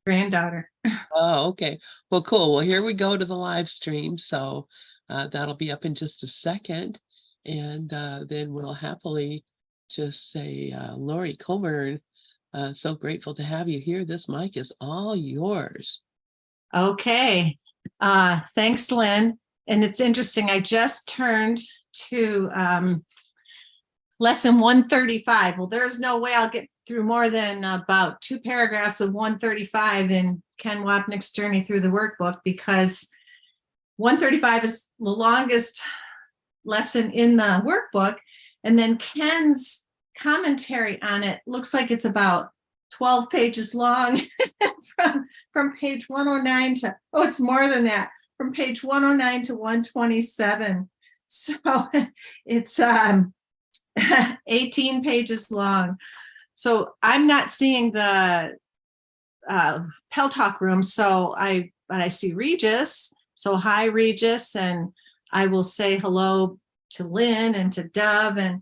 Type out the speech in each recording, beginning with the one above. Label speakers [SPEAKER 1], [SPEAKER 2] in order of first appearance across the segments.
[SPEAKER 1] Granddaughter.
[SPEAKER 2] Oh, okay. Well, cool. Well, here we go to the live stream. So that'll be up in just a second. And then we'll happily just say, Lori Coburn, so grateful to have you here. This mic is all yours.
[SPEAKER 1] Okay. Thanks, Lynn. And it's interesting. I just turned to lesson 135. Well, there's no way I'll get through more than about 2 paragraphs of 135 in Ken Wapnick's Journey Through the Workbook, because 135 is the longest lesson in the workbook. And then Ken's commentary on it looks like it's about 12 pages long from page 109 to, oh, it's more than that, from page 109 to 127. So it's 18 pages long. So I'm not seeing the Pell Talk room. So but I see Regis. So hi, Regis. And I will say hello to Lynn and to Dove. And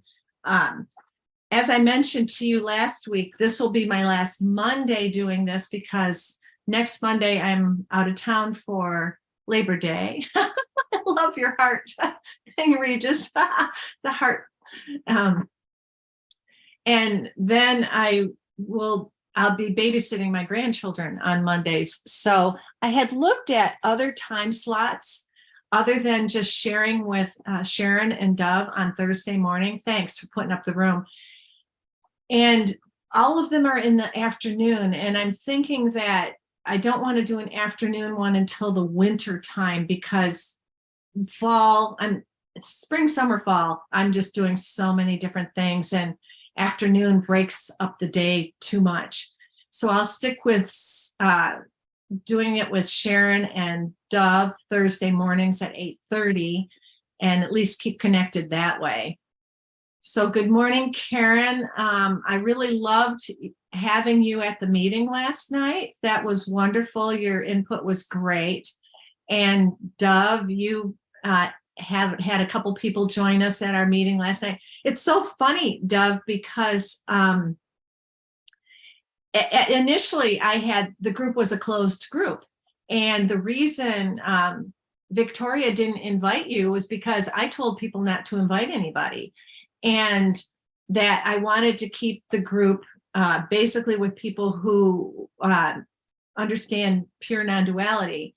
[SPEAKER 1] as I mentioned to you last week, this will be my last Monday doing this, because next Monday I'm out of town for Labor Day. I love your heart thing, Regis. The heart. And then I'll be babysitting my grandchildren on Mondays. So I had looked at other time slots other than just sharing with Sharon and Dove on Thursday morning. Thanks for putting up the room. And all of them are in the afternoon. And I'm thinking that I don't want to do an afternoon one until the winter time, because spring, summer, fall, I'm just doing so many different things, and afternoon breaks up the day too much. So I'll stick with doing it with Sharon and Dove Thursday mornings at 8:30, and at least keep connected that way. So good morning, Karen. I really loved having you at the meeting last night. That was wonderful. Your input was great. And Dove, you have had a couple people join us at our meeting last night. It's so funny, Dove, because initially the group was a closed group. And the reason Victoria didn't invite you was because I told people not to invite anybody, and that I wanted to keep the group basically with people who understand pure non-duality.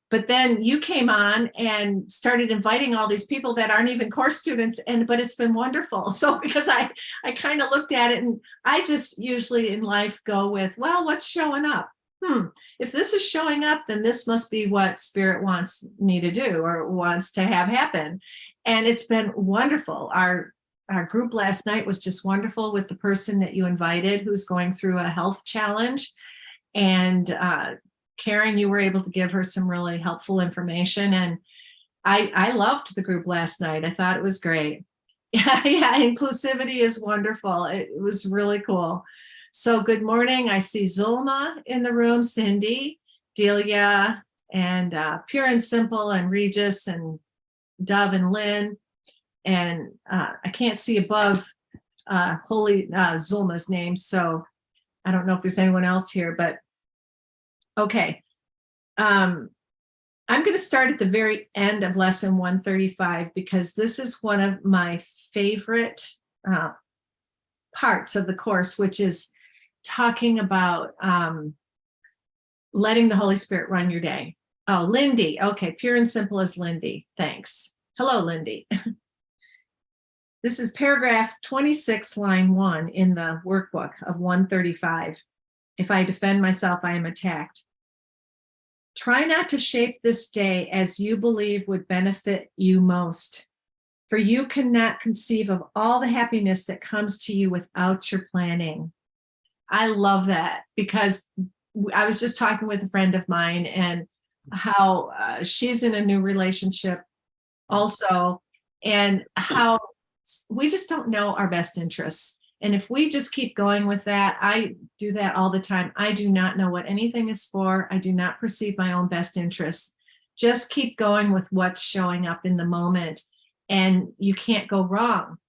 [SPEAKER 1] But then you came on and started inviting all these people that aren't even course students, but it's been wonderful. So because I kind of looked at it, and I just usually in life go with, well, what's showing up? If this is showing up, then this must be what Spirit wants me to do or wants to have happen. And it's been wonderful. Our group last night was just wonderful, with the person that you invited who's going through a health challenge. And Karen, you were able to give her some really helpful information. And I loved the group last night. I thought it was great. Yeah, inclusivity is wonderful. It was really cool. So good morning. I see Zulma in the room, Cindy, Delia, and Pure and Simple, and Regis, and Dove, and Lynn. And I can't see above Holy Zulma's name. So I don't know if there's anyone else here, but okay. I'm going to start at the very end of lesson 135, because this is one of my favorite parts of the course, which is talking about letting the Holy Spirit run your day. Oh, Lindy. Okay, Pure and Simple is Lindy. Thanks. Hello, Lindy. This is paragraph 26, line 1 in the workbook of 135. If I defend myself, I am attacked. Try not to shape this day as you believe would benefit you most, for you cannot conceive of all the happiness that comes to you without your planning. I love that, because I was just talking with a friend of mine, and how she's in a new relationship also, and how we just don't know our best interests. And if we just keep going with that, I do that all the time. I do not know what anything is for. I do not perceive my own best interests. Just keep going with what's showing up in the moment, and you can't go wrong.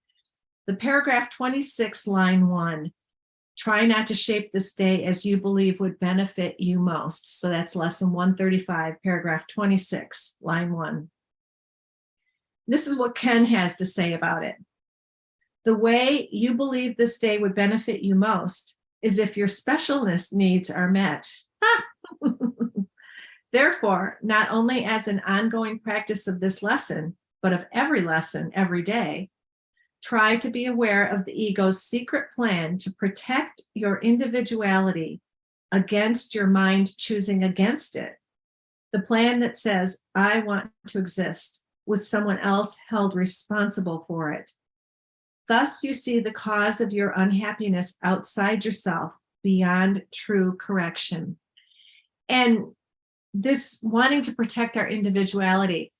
[SPEAKER 1] The paragraph 26, line 1. Try not to shape this day as you believe would benefit you most. So that's lesson 135, paragraph 26, line 1. This is what Ken has to say about it. The way you believe this day would benefit you most is if your specialness needs are met. Therefore, not only as an ongoing practice of this lesson, but of every lesson every day, try to be aware of the ego's secret plan to protect your individuality against your mind choosing against it. The plan that says, I want to exist, with someone else held responsible for it. Thus, you see the cause of your unhappiness outside yourself, beyond true correction. And this wanting to protect our individuality,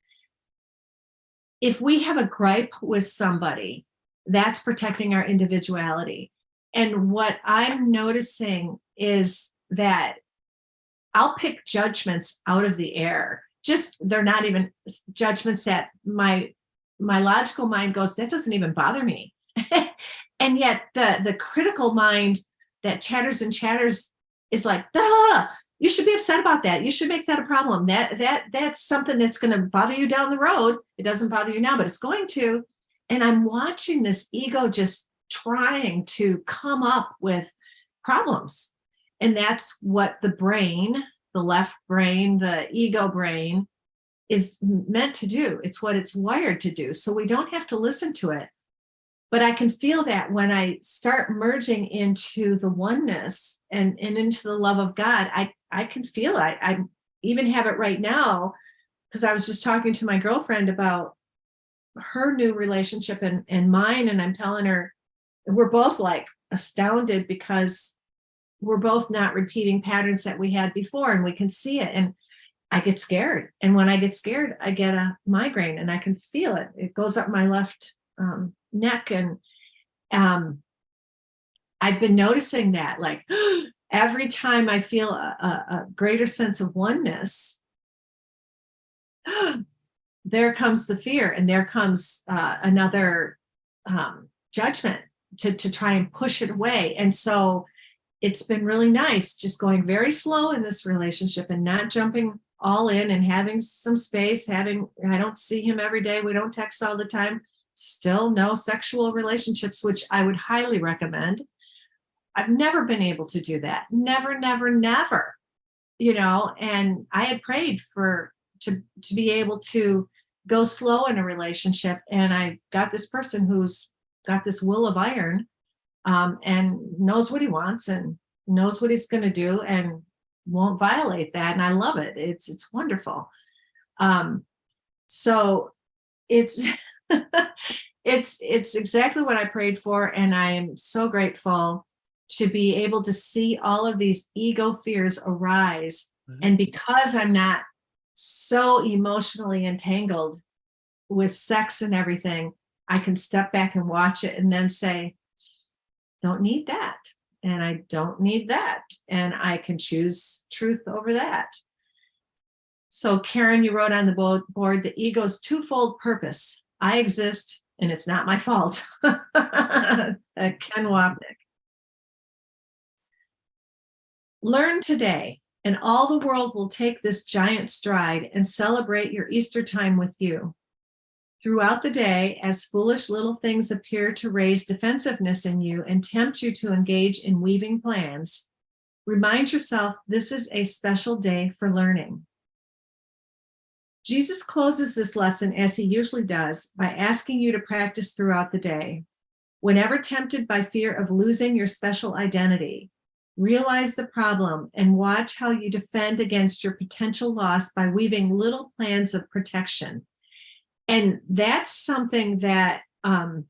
[SPEAKER 1] if we have a gripe with somebody, that's protecting our individuality. And what I'm noticing is that I'll pick judgments out of the air. Just, they're not even judgments that my logical mind goes, that doesn't even bother me. And yet the critical mind that chatters and chatters is like, duh, you should be upset about that. You should make that a problem. That's something that's going to bother you down the road. It doesn't bother you now, but it's going to. And I'm watching this ego just trying to come up with problems. And that's what the brain, the left brain, the ego brain is meant to do. It's what it's wired to do. So we don't have to listen to it. But I can feel that when I start merging into the oneness and into the love of God, I can feel it. I even have it right now, because I was just talking to my girlfriend about her new relationship and mine. And I'm telling her, we're both like astounded because we're both not repeating patterns that we had before, and we can see it. And I get scared. And when I get scared, I get a migraine, and I can feel it. It goes up my left neck. And I've been noticing that, like, every time I feel a greater sense of oneness, there comes the fear, and there comes another judgment to try and push it away. And so it's been really nice just going very slow in this relationship and not jumping all in, and having some space, I don't see him every day. We don't text all the time. Still no sexual relationships, which I would highly recommend. I've never been able to do that. Never, never, never, and I had prayed to be able to go slow in a relationship. And I got this person who's got this will of iron, and knows what he wants and knows what he's going to do and won't violate that. And I love it. It's wonderful. So it's, it's exactly what I prayed for. And I am so grateful to be able to see all of these ego fears arise. Mm-hmm. And because I'm not so emotionally entangled with sex and everything, I can step back and watch it and then say, don't need that. And I don't need that. And I can choose truth over that. So Karen, you wrote on the board, the ego's twofold purpose. I exist, and it's not my fault. Ken Wapnick. Learn today, and all the world will take this giant stride and celebrate your Easter time with you. Throughout the day, as foolish little things appear to raise defensiveness in you and tempt you to engage in weaving plans, remind yourself this is a special day for learning. Jesus closes this lesson, as he usually does, by asking you to practice throughout the day. Whenever tempted by fear of losing your special identity, realize the problem and watch how you defend against your potential loss by weaving little plans of protection. And that's something that I'm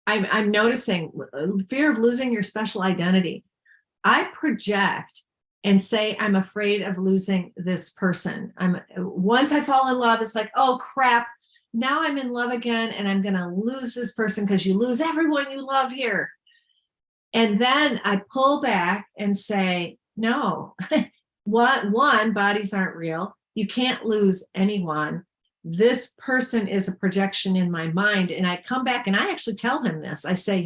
[SPEAKER 1] noticing, fear of losing your special identity. I project and say, I'm afraid of losing this person. Once I fall in love, it's like, oh crap, now I'm in love again, and I'm going to lose this person, because you lose everyone you love here. And then I pull back and say, no, one, bodies aren't real. You can't lose anyone. This person is a projection in my mind. And I come back and I actually tell him this. I say,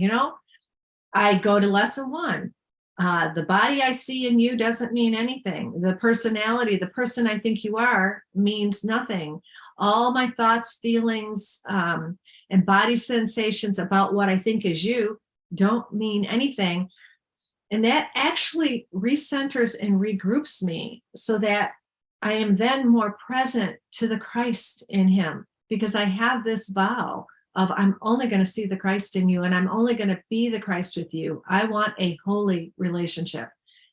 [SPEAKER 1] I go to lesson 1. The body I see in you doesn't mean anything. The personality, the person I think you are, means nothing. All my thoughts, feelings, and body sensations about what I think is you don't mean anything. And that actually recenters and regroups me so that I am then more present to the Christ in him, because I have this vow of I'm only going to see the Christ in you, and I'm only going to be the Christ with you. I want a holy relationship.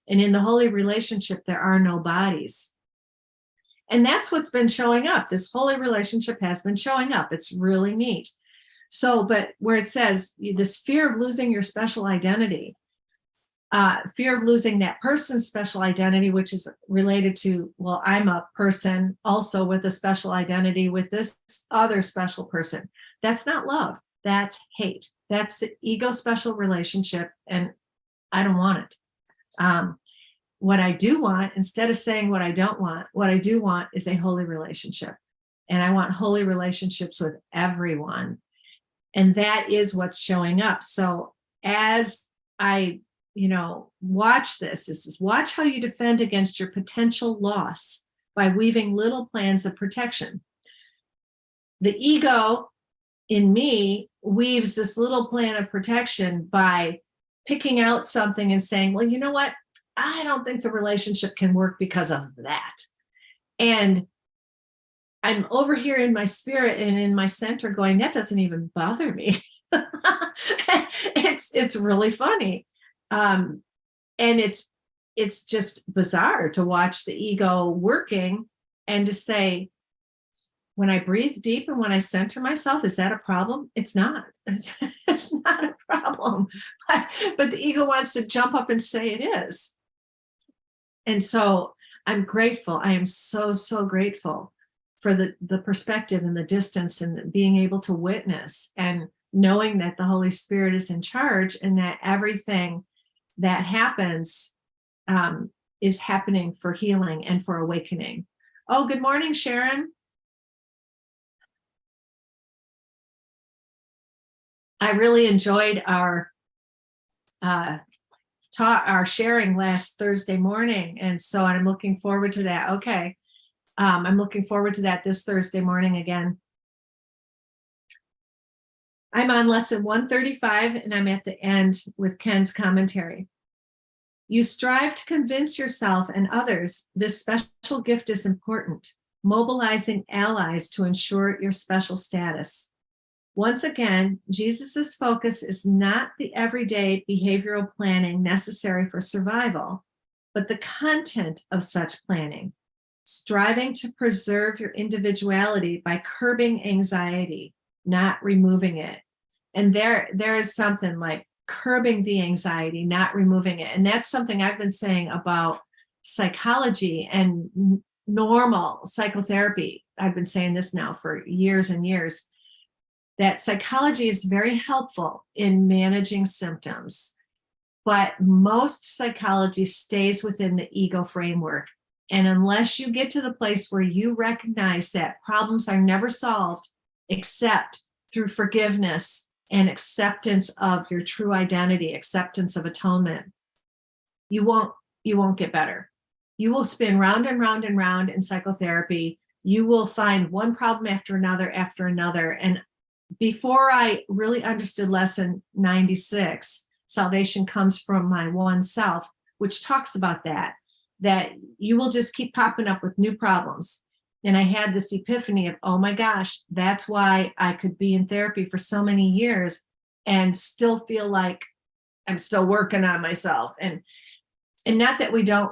[SPEAKER 1] And in the holy relationship, there are no bodies. And that's what's been showing up. This holy relationship has been showing up. It's really neat. So, but where it says this fear of losing your special identity, fear of losing that person's special identity, which is related to, well, I'm a person also with a special identity with this other special person. That's not love. That's hate. That's the ego special relationship, and I don't want it. What I do want, instead of saying what I don't want, what I do want is a holy relationship. And I want holy relationships with everyone. And that is what's showing up. So as I, watch this is watch how you defend against your potential loss by weaving little plans of protection. The ego in me weaves this little plan of protection by picking out something and saying, well, you know what? I don't think the relationship can work because of that. And I'm over here in my spirit and in my center going, that doesn't even bother me. It's really funny. And it's just bizarre to watch the ego working and to say, when I breathe deep and when I center myself, is that a problem? It's not. It's not a problem. But the ego wants to jump up and say it is. And so I'm grateful. I am so, so grateful for the perspective and the distance and being able to witness and knowing that the Holy Spirit is in charge and that everything that happens is happening for healing and for awakening. Oh, good morning, Sharon. I really enjoyed our sharing last Thursday morning. And so I'm looking forward to that. Okay. I'm looking forward to that this Thursday morning again. I'm on lesson 135 and I'm at the end with Ken's commentary. You strive to convince yourself and others this special gift is important, mobilizing allies to ensure your special status. Once again, Jesus's focus is not the everyday behavioral planning necessary for survival, but the content of such planning, striving to preserve your individuality by curbing anxiety, not removing it. And there is something like curbing the anxiety, not removing it. And that's something I've been saying about psychology and normal psychotherapy. I've been saying this now for years and years, that psychology is very helpful in managing symptoms, but most psychology stays within the ego framework. And unless you get to the place where you recognize that problems are never solved except through forgiveness and acceptance of your true identity, acceptance of atonement, you won't get better. You will spin round and round and round in psychotherapy. You will find one problem after another. And before I really understood lesson 96, salvation comes from my one self, which talks about that you will just keep popping up with new problems. And I had this epiphany of, oh my gosh, that's why I could be in therapy for so many years and still feel like I'm still working on myself. And not that we don't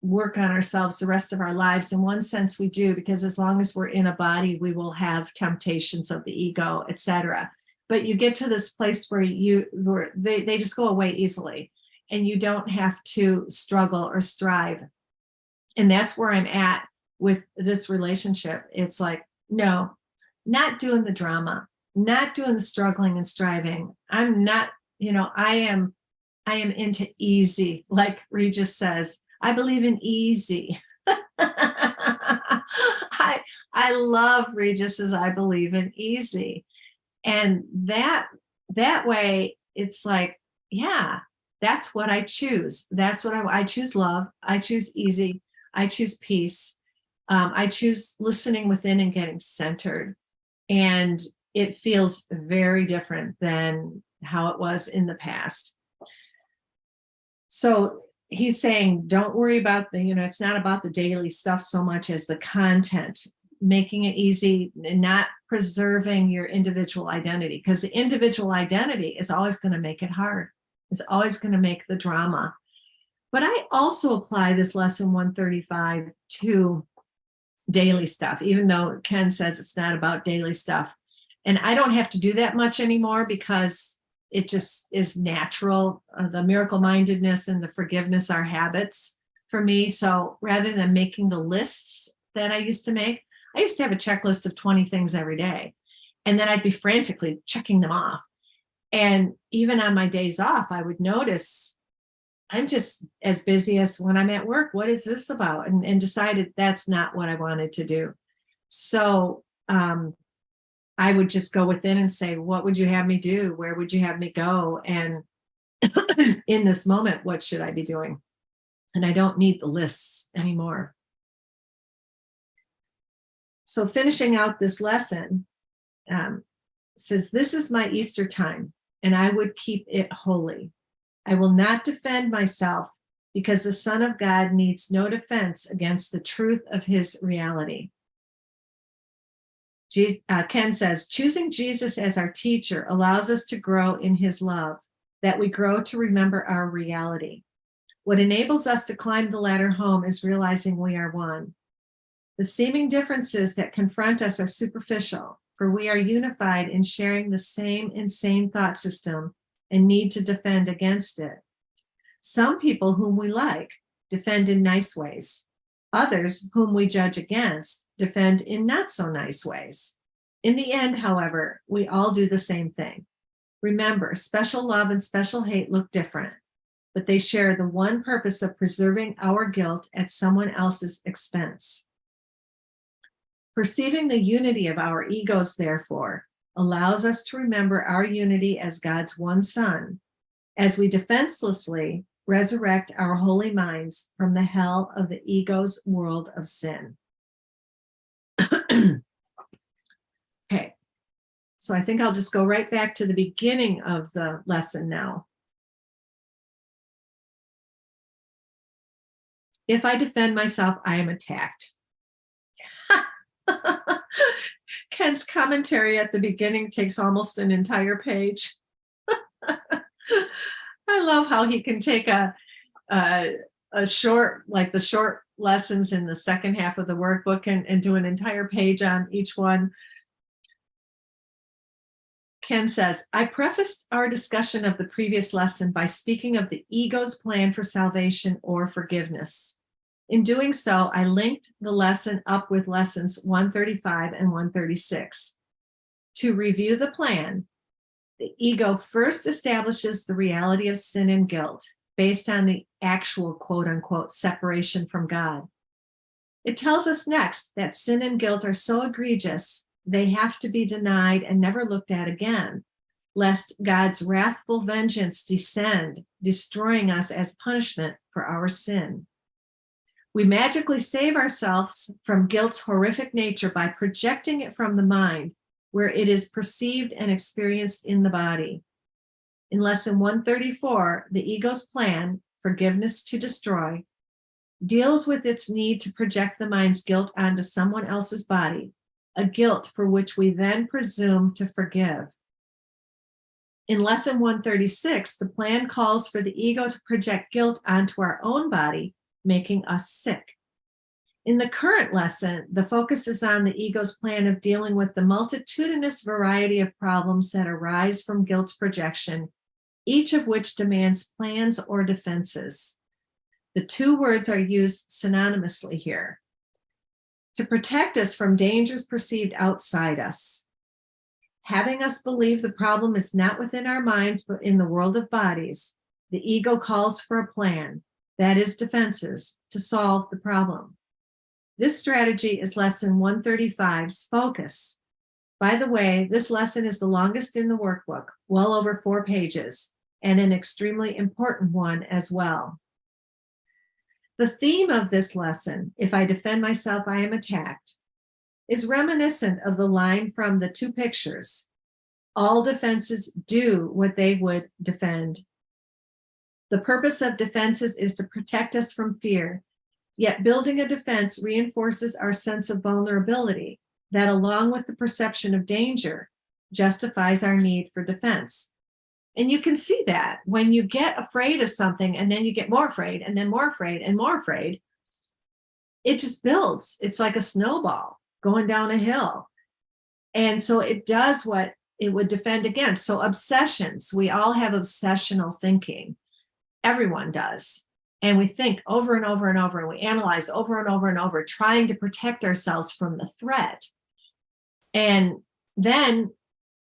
[SPEAKER 1] work on ourselves the rest of our lives. In one sense, we do, because as long as we're in a body, we will have temptations of the ego, etc. But you get to this place where they just go away easily, and you don't have to struggle or strive. And that's where I'm at with this relationship. It's like, no, not doing the drama, not doing the struggling and striving. I'm not, I am into easy, like Regis says. I believe in easy. I love Regis's I believe in easy. And that way it's like, yeah, that's what I choose. That's what I choose love. I choose easy. I choose peace. I choose listening within and getting centered. And it feels very different than how it was in the past. So he's saying, don't worry about it's not about the daily stuff so much as the content, making it easy and not preserving your individual identity, because the individual identity is always going to make it hard. It's always going to make the drama. But I also apply this lesson 135 to daily stuff, even though Ken says it's not about daily stuff. And I don't have to do that much anymore because it just is natural. The miracle mindedness and the forgiveness are habits for me. So rather than making the lists that I used to make, I used to have a checklist of 20 things every day. And then I'd be frantically checking them off. And even on my days off, I would notice I'm just as busy as when I'm at work. What is this about? And decided that's not what I wanted to do. So I would just go within and say, what would you have me do? Where would you have me go? And in this moment, what should I be doing? And I don't need the lists anymore. So finishing out this lesson says, this is my Easter time, and I would keep it holy. I will not defend myself because the Son of God needs no defense against the truth of his reality. Ken says, choosing Jesus as our teacher allows us to grow in his love, that we grow to remember our reality. What enables us to climb the ladder home is realizing we are one. The seeming differences that confront us are superficial, for we are unified in sharing the same insane thought system and need to defend against it. Some people whom we like defend in nice ways. Others whom we judge against defend in not so nice ways. In the end, however, we all do the same thing. Remember, special love and special hate look different, but they share the one purpose of preserving our guilt at someone else's expense. Perceiving the unity of our egos, therefore, allows us to remember our unity as God's one Son, as we defenselessly resurrect our holy minds from the hell of the ego's world of sin. Okay, so I think I'll just go right back to the beginning of the lesson now. If I defend myself, I am attacked. Ken's commentary at the beginning takes almost an entire page. I love how he can take a short, like the short lessons in the second half of the workbook and do an entire page on each one. Ken says, I prefaced our discussion of the previous lesson by speaking of the ego's plan for salvation or forgiveness. In doing so, I linked the lesson up with lessons 135 and 136. To review the plan, the ego first establishes the reality of sin and guilt based on the actual quote unquote separation from God. It tells us next that sin and guilt are so egregious, they have to be denied and never looked at again, lest God's wrathful vengeance descend, destroying us as punishment for our sin. We magically save ourselves from guilt's horrific nature by projecting it from the mind, where it is perceived and experienced in the body. In lesson 134, the ego's plan, forgiveness to destroy, deals with its need to project the mind's guilt onto someone else's body, a guilt for which we then presume to forgive. In lesson 136, the plan calls for the ego to project guilt onto our own body, making us sick. In the current lesson, the focus is on the ego's plan of dealing with the multitudinous variety of problems that arise from guilt's projection, each of which demands plans or defenses. The two words are used synonymously here. To protect us from dangers perceived outside us, having us believe the problem is not within our minds but in the world of bodies, the ego calls for a plan, that is defenses, to solve the problem. This strategy is lesson 135's focus. By the way, this lesson is the longest in the workbook, well over 4 pages, and an extremely important one as well. The theme of this lesson, if I defend myself, I am attacked, is reminiscent of the line from the two pictures. All defenses do what they would defend. The purpose of defenses is to protect us from fear, yet building a defense reinforces our sense of vulnerability that, along with the perception of danger, justifies our need for defense. And you can see that when you get afraid of something and then you get more afraid and then more afraid and more afraid, it just builds. It's like a snowball going down a hill. And so it does what it would defend against. So obsessions, we all have obsessional thinking. Everyone does. And we think over and over and over, and we analyze over and over and over, trying to protect ourselves from the threat. And then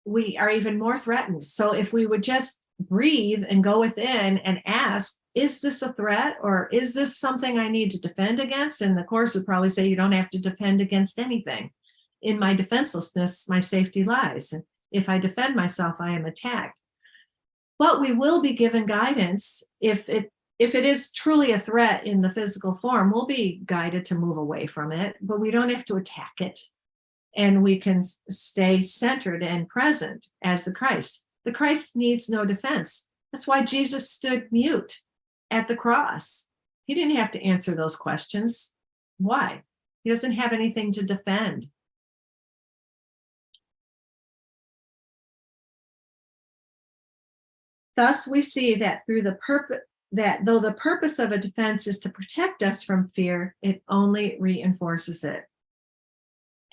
[SPEAKER 1] we are even more threatened. So if we would just breathe and go within and ask, is this a threat, or is this something I need to defend against? And the Course would probably say you don't have to defend against anything. In my defenselessness, my safety lies. And if I defend myself, I am attacked. But we will be given guidance. If it is truly a threat in the physical form, we'll be guided to move away from it, but we don't have to attack it. And we can stay centered and present as the Christ. The Christ needs no defense. That's why Jesus stood mute at the cross. He didn't have to answer those questions. Why? He doesn't have anything to defend. Thus, we see that though the purpose of a defense is to protect us from fear, it only reinforces it.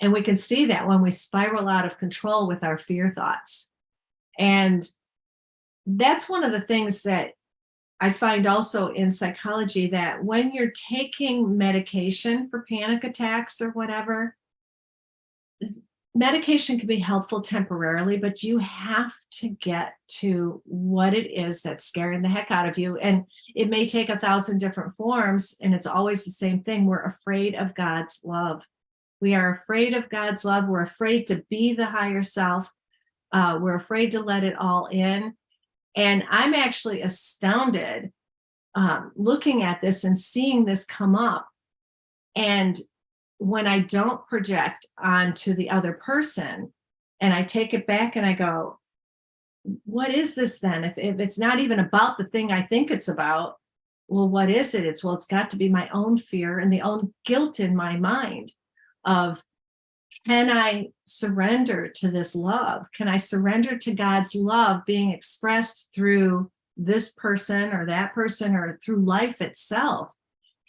[SPEAKER 1] And we can see that when we spiral out of control with our fear thoughts. And that's one of the things that I find also in psychology, that when you're taking medication for panic attacks or whatever, medication can be helpful temporarily, but you have to get to what it is that's scaring the heck out of you. And it may take 1,000 different forms, and it's always the same thing. We're afraid of God's love. We are afraid of God's love. We're afraid to be the higher self. We're afraid to let it all in. And I'm actually astounded looking at this and seeing this come up. And when I don't project onto the other person and I take it back and I go, what is this then? If it's not even about the thing I think it's about, well, what is it? It's got to be my own fear and the own guilt in my mind of, can I surrender to this love? Can I surrender to God's love being expressed through this person or through life itself?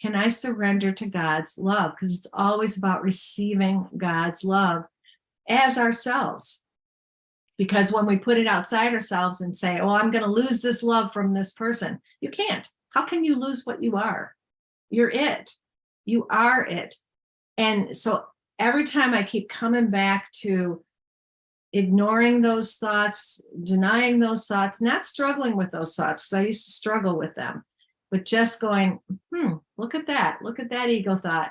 [SPEAKER 1] Can I surrender to God's love? Because it's always about receiving God's love as ourselves. Because when we put it outside ourselves and say, oh, I'm going to lose this love from this person, you can't. How can you lose what you are? You're it. You are it. And so every time I keep coming back to ignoring those thoughts, denying those thoughts, not struggling with those thoughts, because I used to struggle with them, but just going, look at that ego thought.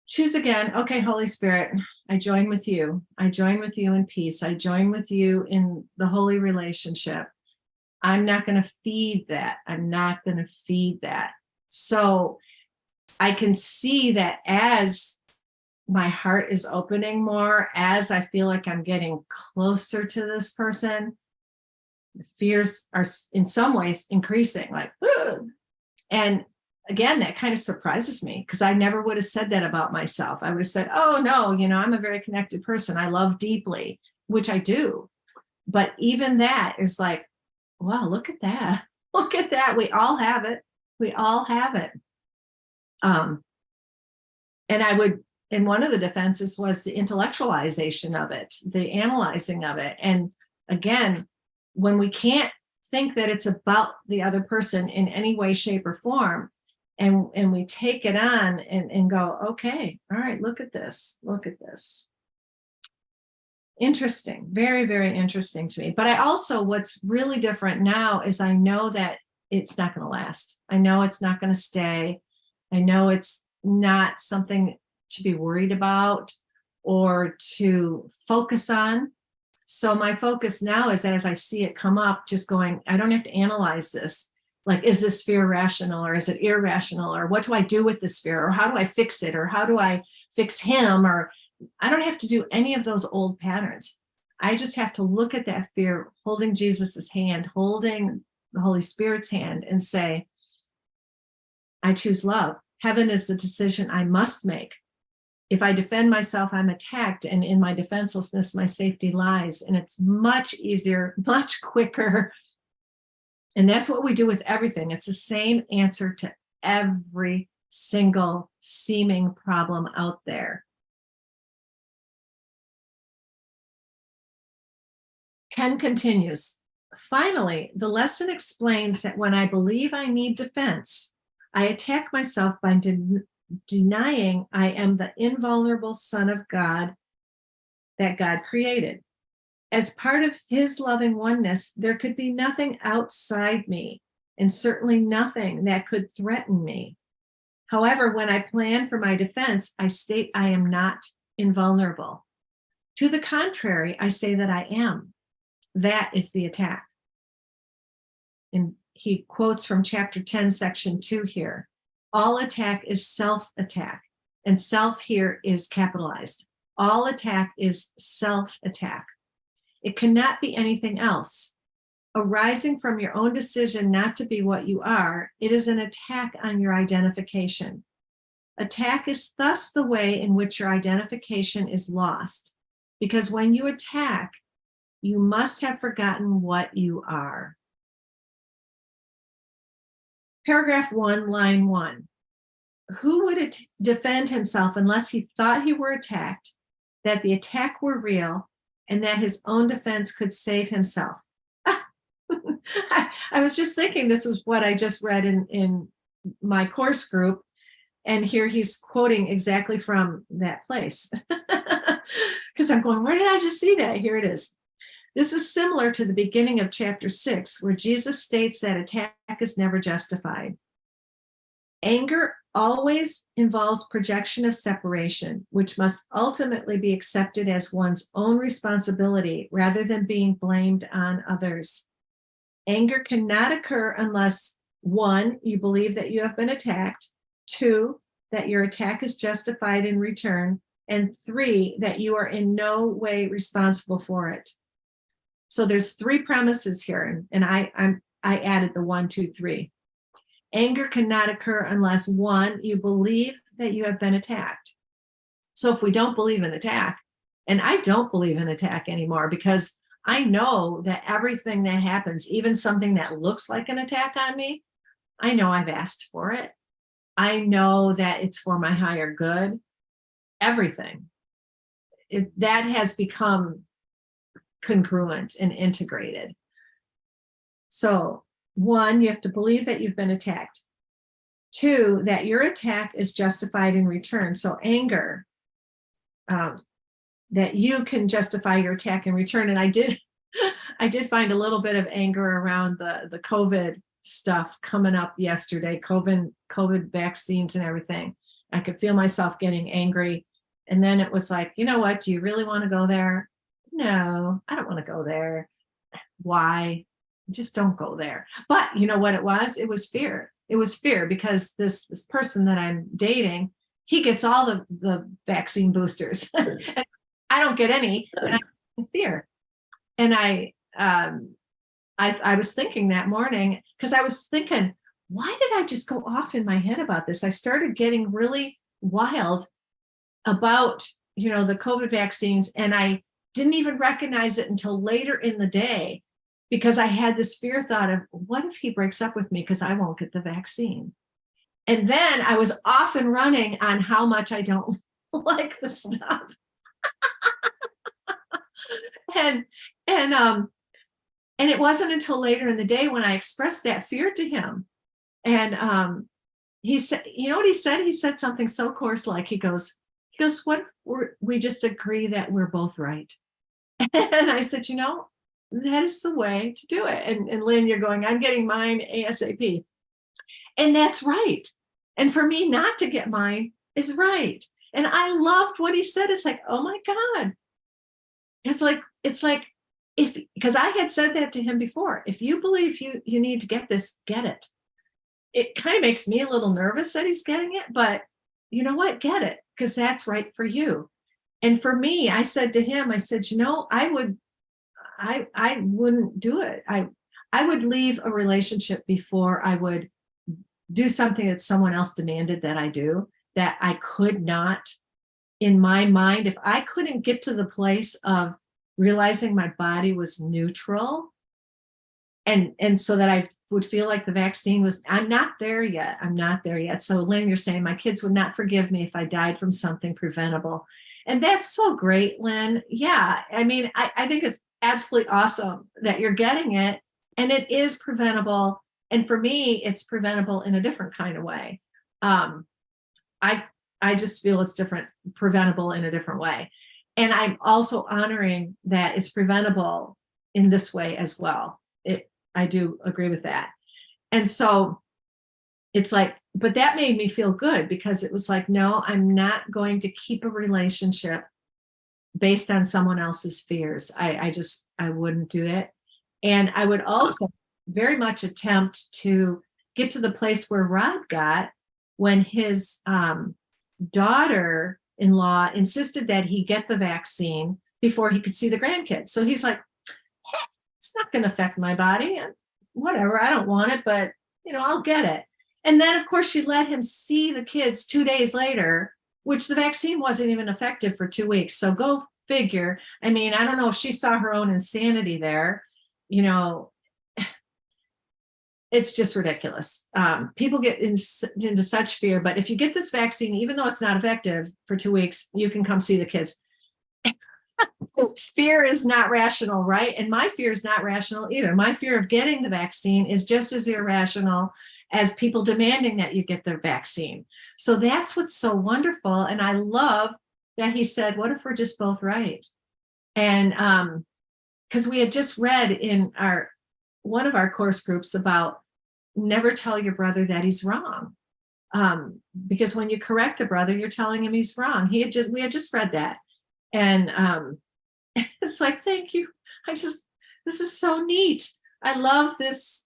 [SPEAKER 1] Choose again. Okay, Holy Spirit, I join with you. I join with you in peace. I join with you in the holy relationship. I'm not going to feed that. I'm not going to feed that. So I can see that as my heart is opening more, as I feel like I'm getting closer to this person, the fears are in some ways increasing, like, ugh. And again, that kind of surprises me, because I never would have said that about myself. I would have said, oh no, I'm a very connected person. I love deeply, which I do. But even that is like, wow, look at that. Look at that. We all have it. We all have it. And one of the defenses was the intellectualization of it, the analyzing of it. And again, when we can't think that it's about the other person in any way, shape, or form, and we take it on and go, okay, all right, look at this. Interesting, very, very interesting to me. But I also, what's really different now is I know that it's not going to last. I know it's not going to stay. I know it's not something to be worried about or to focus on. So my focus now is, as I see it come up, just going, I don't have to analyze this. Like, is this fear rational or is it irrational? Or what do I do with this fear? Or how do I fix it? Or how do I fix him? Or I don't have to do any of those old patterns. I just have to look at that fear, holding Jesus's hand, holding the Holy Spirit's hand, and say, I choose love. Heaven is the decision I must make. If I defend myself, I'm attacked, and in my defenselessness, my safety lies. And it's much easier, much quicker. And that's what we do with everything. It's the same answer to every single seeming problem out there. Ken continues, finally, the lesson explains that when I believe I need defense, I attack myself by denying I am the invulnerable Son of God that God created. As part of his loving oneness, there could be nothing outside me, and certainly nothing that could threaten me. However, when I plan for my defense, I state I am not invulnerable. To the contrary, I say that I am. That is the attack. And he quotes from chapter 10, section 2 here. All attack is self-attack, and self here is capitalized. All attack is self-attack. It cannot be anything else. Arising from your own decision not to be what you are, it is an attack on your identification. Attack is thus the way in which your identification is lost, because when you attack, you must have forgotten what you are. Paragraph 1, line 1. Who would defend himself unless he thought he were attacked, that the attack were real, and that his own defense could save himself? I was just thinking this was what I just read in my course group, and here he's quoting exactly from that place. Because I'm going, where did I just see that? Here it is. This is similar to the beginning of chapter 6, where Jesus states that attack is never justified. Anger always involves projection of separation, which must ultimately be accepted as one's own responsibility rather than being blamed on others. Anger cannot occur unless, 1, you believe that you have been attacked, 2, that your attack is justified in return, and 3, that you are in no way responsible for it. So there's 3 premises here, and I added the 1, 2, 3. Anger cannot occur unless, 1, you believe that you have been attacked. So if we don't believe in attack, and I don't believe in attack anymore, because I know that everything that happens, even something that looks like an attack on me, I know I've asked for it. I know that it's for my higher good. Everything. That has become congruent and integrated. So 1, you have to believe that you've been attacked. 2, that your attack is justified in return. So anger, that you can justify your attack in return. And I did find a little bit of anger around the COVID stuff coming up yesterday, COVID vaccines and everything. I could feel myself getting angry. And then it was like, you know what? Do you really want to go there? No, I don't want to go there. Why? Just don't go there. But you know what it was? It was fear. It was fear because this person that I'm dating, he gets all the vaccine boosters. And I don't get any. And I have fear. And I was thinking that morning, because I was thinking, why did I just go off in my head about this? I started getting really wild about, the COVID vaccines, and I didn't even recognize it until later in the day, because I had this fear thought of, what if he breaks up with me because I won't get the vaccine? And then I was off and running on how much I don't like the stuff. And it wasn't until later in the day when I expressed that fear to him. And he said, you know what he said? He said something so coarse, like he goes, what if we just agree that we're both right? And I said, that is the way to do it. And Lynn, you're going, I'm getting mine ASAP. And that's right. And for me not to get mine is right. And I loved what he said. It's like, oh my God. It's like because I had said that to him before, if you believe you need to get this, get it. It kind of makes me a little nervous that he's getting it, but you know what? Get it, because that's right for you. And for me, I said to him, I said, I wouldn't do it. I would leave a relationship before I would do something that someone else demanded that I do, that I could not, in my mind, if I couldn't get to the place of realizing my body was neutral, and so that I would feel like the vaccine was, I'm not there yet. I'm not there yet. So Lynn, you're saying my kids would not forgive me if I died from something preventable. And that's so great, Lynn. Yeah. I mean, I think it's absolutely awesome that you're getting it, and it is preventable. And for me, it's preventable in a different kind of way. I just feel it's different, preventable in a different way. And I'm also honoring that it's preventable in this way as well. I do agree with that. And so it's like, but that made me feel good, because it was like, no, I'm not going to keep a relationship based on someone else's fears. I wouldn't do it. And I would also very much attempt to get to the place where Rod got when his daughter-in-law insisted that he get the vaccine before he could see the grandkids. So he's like, it's not going to affect my body, and whatever, I don't want it, but I'll get it. And then of course she let him see the kids 2 days later, which the vaccine wasn't even effective for 2 weeks. So go figure. I mean, I don't know if she saw her own insanity there. It's just ridiculous. People get into such fear, but if you get this vaccine, even though it's not effective for 2 weeks, you can come see the kids. Fear is not rational, right? And my fear is not rational either. My fear of getting the vaccine is just as irrational as people demanding that you get the vaccine. So that's what's so wonderful. And I love that he said, what if we're just both right? And because we had just read in one of our course groups about never tell your brother that he's wrong. Because when you correct a brother, you're telling him he's wrong. We had just read that. And it's like, thank you. This is so neat. I love this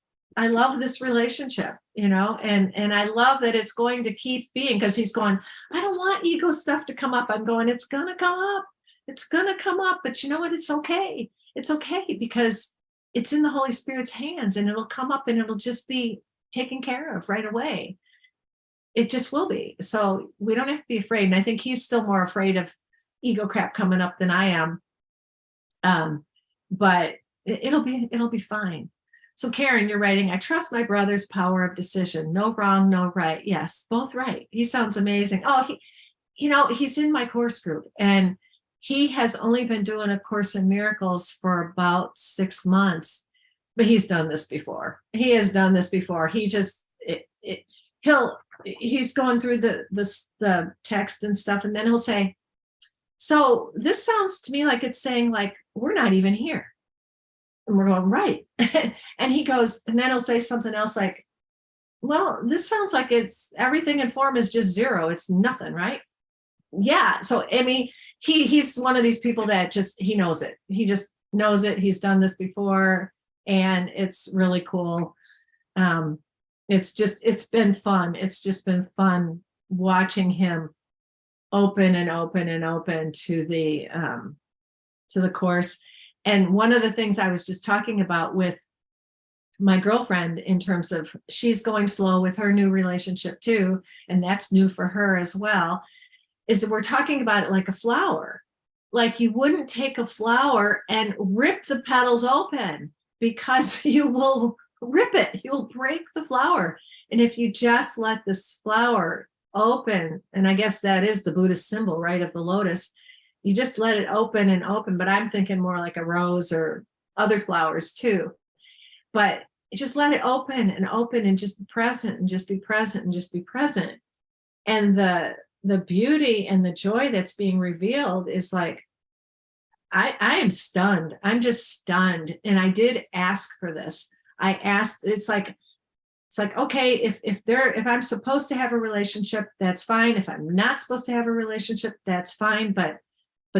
[SPEAKER 1] relationship, and I love that it's going to keep being, because he's going, I don't want ego stuff to come up. I'm going, it's going to come up. It's going to come up. But you know what? It's okay. It's okay, because it's in the Holy Spirit's hands, and it'll come up and it'll just be taken care of right away. It just will be. So we don't have to be afraid. And I think he's still more afraid of ego crap coming up than I am. But it'll be fine. So Karen, you're writing, I trust my brother's power of decision. No wrong, no right. Yes, both right. He sounds amazing. Oh, he's in my course group, and he has only been doing A Course in Miracles for about 6 months, but he's done this before. He has done this before. He just, he's going through the text and stuff, and then he'll say, so this sounds to me like it's saying, like, we're not even here. And we're going, right. And he goes, and then he'll say something else like, well, this sounds like it's everything in form is just zero. It's nothing, right? Yeah. So, I mean, he's one of these people that he knows it. He just knows it. He's done this before, and it's really cool. It's been fun. It's just been fun watching him open and open and open to the course. And one of the things I was just talking about with my girlfriend, in terms of, she's going slow with her new relationship too, and that's new for her as well, is that we're talking about it like a flower. Like, you wouldn't take a flower and rip the petals open, because you will rip it. You'll break the flower. And if you just let this flower open, and I guess that is the Buddhist symbol, right, of the lotus, you just let it open and open. But I'm thinking more like a rose or other flowers too. But just let it open and just be present and just be present and just be present. And the beauty and the joy that's being revealed is like, I am stunned. I'm just stunned. And I did ask for this. I asked, it's like, okay, if I'm supposed to have a relationship, that's fine. If I'm not supposed to have a relationship, that's fine. But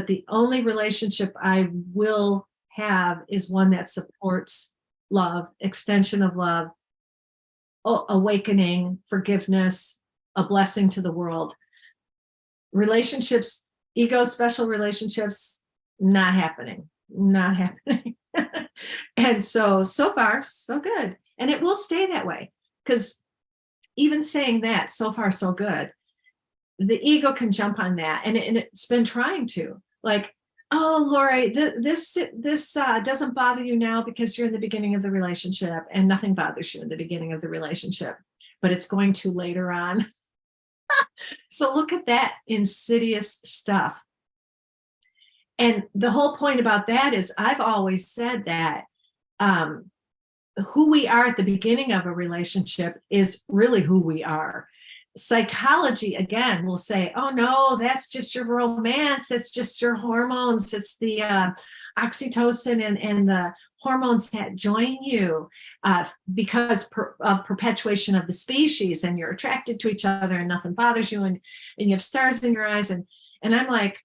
[SPEAKER 1] the only relationship I will have is one that supports love, extension of love, awakening, forgiveness, a blessing to the world. Relationships, ego special relationships, not happening, not happening. And so far, so good. And it will stay that way, because even saying that, so far, so good, the ego can jump on that. And it's been trying to, like, oh, Lori, this doesn't bother you now because you're in the beginning of the relationship, and nothing bothers you in the beginning of the relationship, but it's going to later on. So look at that insidious stuff. And the whole point about that is, I've always said that who we are at the beginning of a relationship is really who we are. Psychology, again, will say, oh no, that's just your romance. It's just your hormones. It's the oxytocin and the hormones that join you because of perpetuation of the species, and you're attracted to each other and nothing bothers you, and you have stars in your eyes. And I'm like,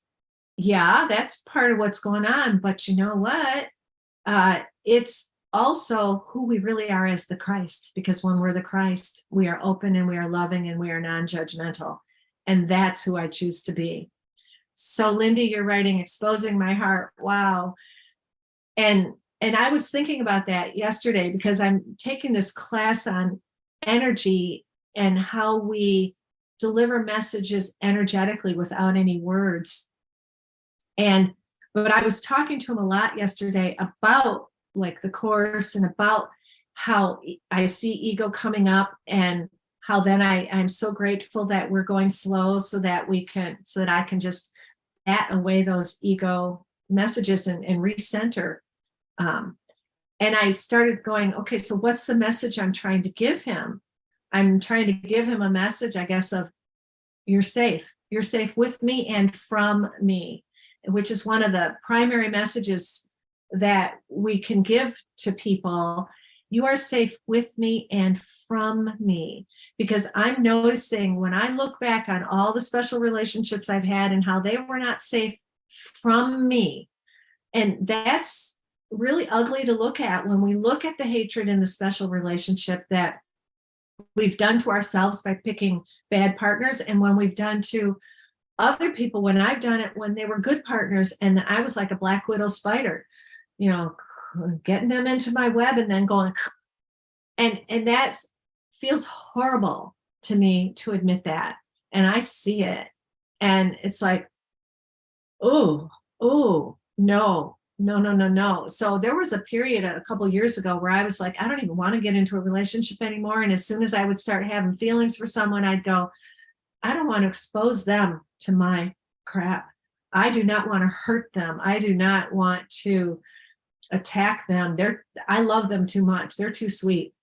[SPEAKER 1] yeah, that's part of what's going on. But you know what? It's also who we really are as the Christ, because when we're the Christ, we are open and we are loving and we are non-judgmental. And that's who I choose to be. So Lindy, you're writing, exposing my heart. Wow. And I was thinking about that yesterday, because I'm taking this class on energy and how we deliver messages energetically without any words. But I was talking to him a lot yesterday about, like, the course, and about how I see ego coming up, and how then I'm so grateful that we're going slow so that I can just bat away those ego messages and recenter. And I started going, okay, so what's the message I'm trying to give him? I'm trying to give him a message, I guess, of you're safe. You're safe with me and from me, which is one of the primary messages that we can give to people. You are safe with me and from me, because I'm noticing when I look back on all the special relationships I've had and how they were not safe from me. And that's really ugly to look at when we look at the hatred in the special relationship that we've done to ourselves by picking bad partners, and when we've done to other people, when I've done it when they were good partners, and I was like a black widow spider, getting them into my web and then going, and that feels horrible to me to admit that. And I see it, and it's like, oh, no. So there was a period a couple years ago where I was like, I don't even want to get into a relationship anymore. And as soon as I would start having feelings for someone, I'd go, I don't want to expose them to my crap. I do not want to hurt them. I do not want to attack them. I love them too much. They're too sweet.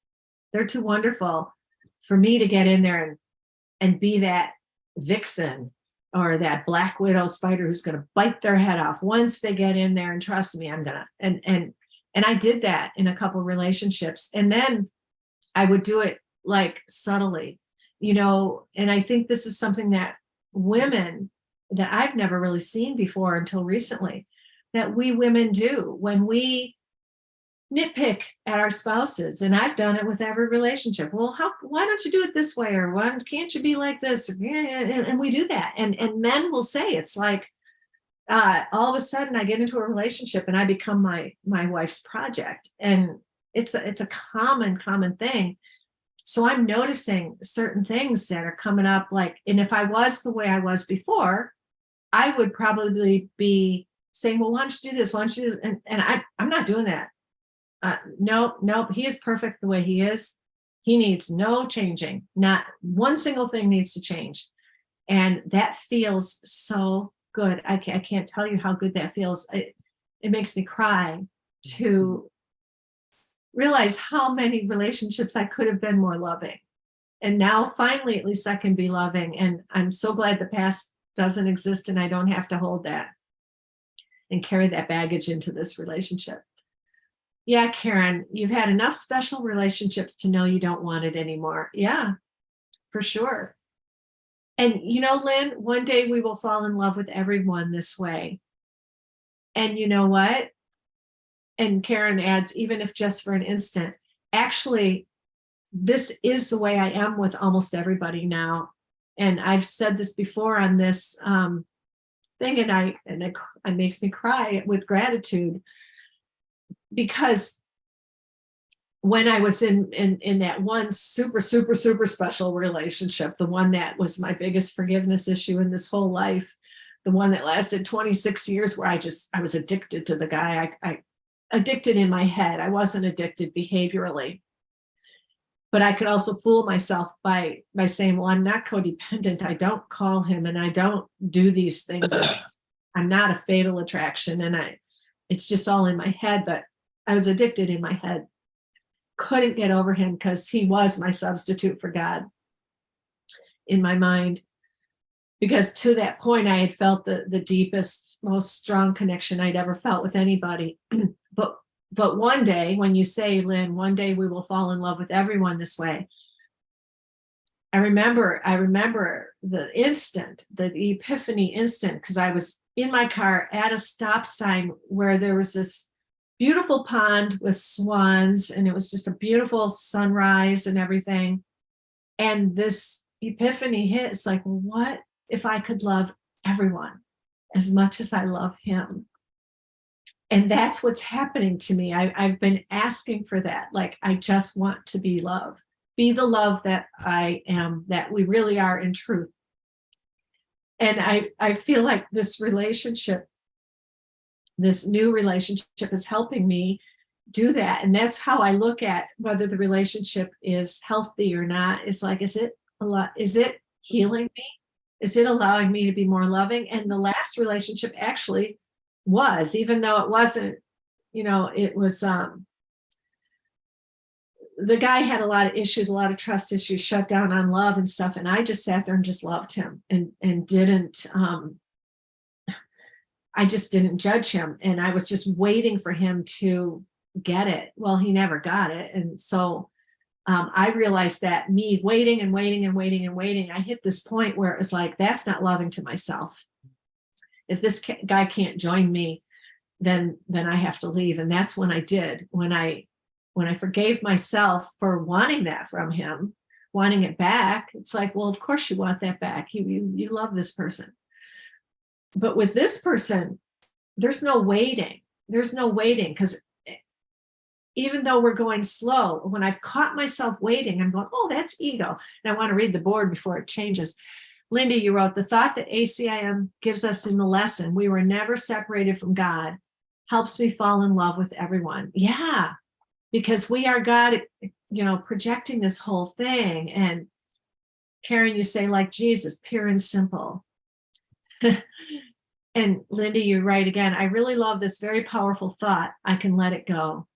[SPEAKER 1] They're too wonderful for me to get in there and be that vixen or that black widow spider who's going to bite their head off once they get in there. And trust me, I'm gonna. And I did that in a couple relationships, and then I would do it like subtly, and I think this is something that women, that I've never really seen before until recently, that we women do when we nitpick at our spouses. And I've done it with every relationship. Well, why don't you do it this way? Or why can't you be like this? And we do that. And men will say, it's like, all of a sudden I get into a relationship and I become my wife's project. And it's a common thing. So I'm noticing certain things that are coming up, like, and if I was the way I was before, I would probably be saying, well, why don't you do this? Why don't you do this? And I'm not doing that. Nope. He is perfect the way he is. He needs no changing. Not one single thing needs to change. And that feels so good. I can't tell you how good that feels. It makes me cry to realize how many relationships I could have been more loving. And now finally, at least I can be loving. And I'm so glad the past doesn't exist and I don't have to hold that and carry that baggage into this relationship. Yeah, Karen, you've had enough special relationships to know you don't want it anymore. Yeah, for sure. And Lynn, one day we will fall in love with everyone this way. And you know what? And Karen adds, even if just for an instant. Actually, this is the way I am with almost everybody now. And I've said this before on this thing, and it makes me cry with gratitude, because when I was in that one super special relationship, the one that was my biggest forgiveness issue in this whole life, the one that lasted 26 years, where I was addicted to the guy. I addicted in my head. I wasn't addicted behaviorally. But I could also fool myself by saying, well, I'm not codependent. I don't call him and I don't do these things. I'm not a fatal attraction. And it's just all in my head. But I was addicted in my head. Couldn't get over him because he was my substitute for God in my mind. Because to that point, I had felt the deepest, most strong connection I'd ever felt with anybody. But one day, when you say, Lynn, one day we will fall in love with everyone this way. I remember the instant, the epiphany instant, because I was in my car at a stop sign where there was this beautiful pond with swans, and it was just a beautiful sunrise and everything. And this epiphany hit. It's like, what if I could love everyone as much as I love him? And that's what's happening to me. I've been asking for that. Like, I just want to be love, be the love that I am, that we really are in truth. And I feel like this relationship, this new relationship, is helping me do that. And that's how I look at whether the relationship is healthy or not. It's like, is it healing me? Is it allowing me to be more loving? And the last relationship actually was, even though it wasn't, it was, the guy had a lot of issues, a lot of trust issues, shut down on love and stuff. And I just sat there and just loved him and didn't, I just didn't judge him. And I was just waiting for him to get it. Well, he never got it. And so I realized that me waiting and waiting and waiting and waiting, I hit this point where it was like, that's not loving to myself. If this guy can't join me, then I have to leave. And that's when I did. When I forgave myself for wanting that from him, wanting it back, it's like, well, of course you want that back. You love this person. But with this person, there's no waiting. There's no waiting, because even though we're going slow, when I've caught myself waiting, I'm going, oh, that's ego. And I want to read the board before it changes. Linda, you wrote, the thought that ACIM gives us in the lesson, we were never separated from God, helps me fall in love with everyone. Yeah, because we are God, projecting this whole thing. And Karen, you say, like Jesus, pure and simple. And Linda, you write again, I really love this very powerful thought. I can let it go.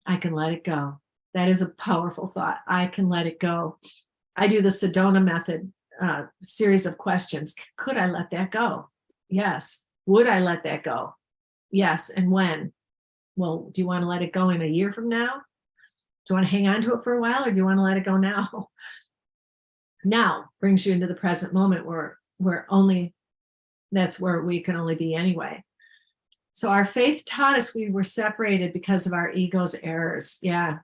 [SPEAKER 1] I can let it go. That is a powerful thought. I can let it go. I do the Sedona method. Series of questions. Could I let that go? Yes. Would I let that go? Yes. And when? Well, do you want to let it go in a year from now? Do you want to hang on to it for a while, or do you want to let it go now? Now brings you into the present moment where only that's where we can only be anyway. So our faith taught us we were separated because of our ego's errors. Yeah.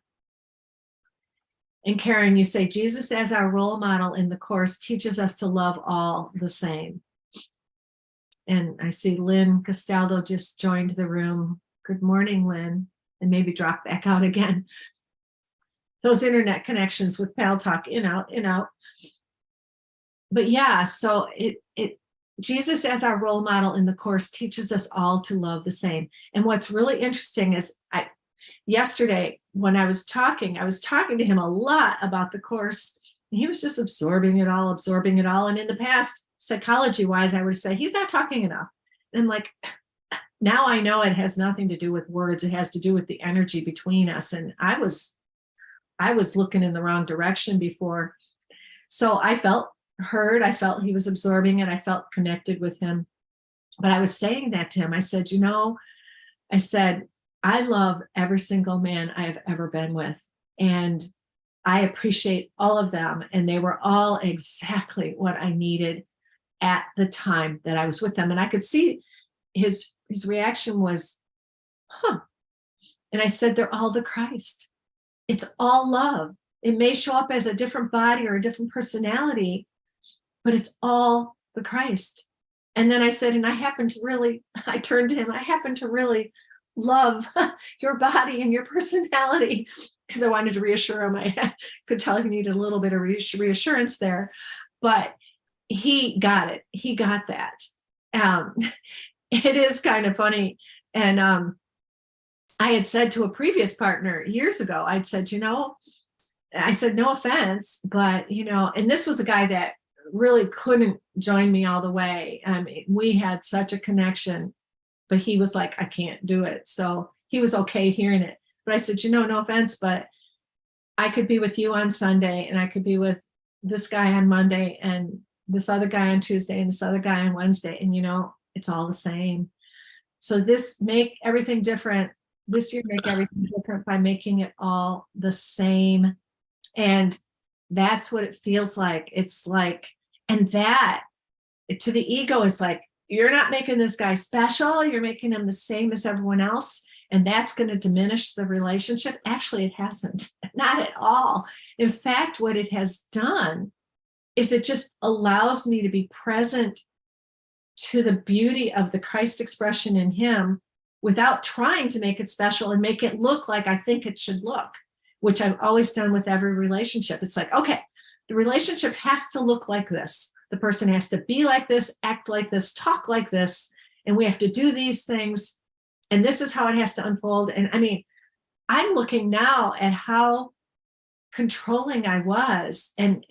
[SPEAKER 1] And Karen, you say, Jesus as our role model in the Course teaches us to love all the same. And I see Lynn Castaldo just joined the room. Good morning, Lynn, and maybe drop back out again. Those internet connections with Pal Talk, in, out, in, out. But yeah, so Jesus as our role model in the Course teaches us all to love the same. And what's really interesting is yesterday, when I was talking to him a lot about the Course. And he was just absorbing it all. And in the past, psychology-wise, I would say, he's not talking enough. And like, now I know it has nothing to do with words. It has to do with the energy between us. And I was looking in the wrong direction before. So I felt heard. I felt he was absorbing it. I felt connected with him. But I was saying that to him. I said, I love every single man I have ever been with, and I appreciate all of them. And they were all exactly what I needed at the time that I was with them. And I could see his reaction was, And I said, they're all the Christ. It's all love. It may show up as a different body or a different personality, but it's all the Christ. And then I said, and I turned to him, I happen to really love your body and your personality, because I wanted to reassure him. I could tell he needed a little bit of reassurance there, but he got it. He got that. It is kind of funny. And I had said to a previous partner years ago, I'd said, I said, no offense, but, and this was a guy that really couldn't join me all the way. We had such a connection, but he was like, I can't do it. So he was okay hearing it. But I said, no offense, but I could be with you on Sunday, and I could be with this guy on Monday, and this other guy on Tuesday, and this other guy on Wednesday. And, it's all the same. So make everything different. This year, make everything different by making it all the same. And that's what it feels like. It's like, and that to the ego is like, you're not making this guy special. You're making him the same as everyone else. And that's going to diminish the relationship. Actually, it hasn't, not at all. In fact, what it has done is it just allows me to be present to the beauty of the Christ expression in him without trying to make it special and make it look like I think it should look, which I've always done with every relationship. It's like, okay, the relationship has to look like this. The person has to be like this, act like this, talk like this, and we have to do these things. And this is how it has to unfold. And I mean, I'm looking now at how controlling I was. And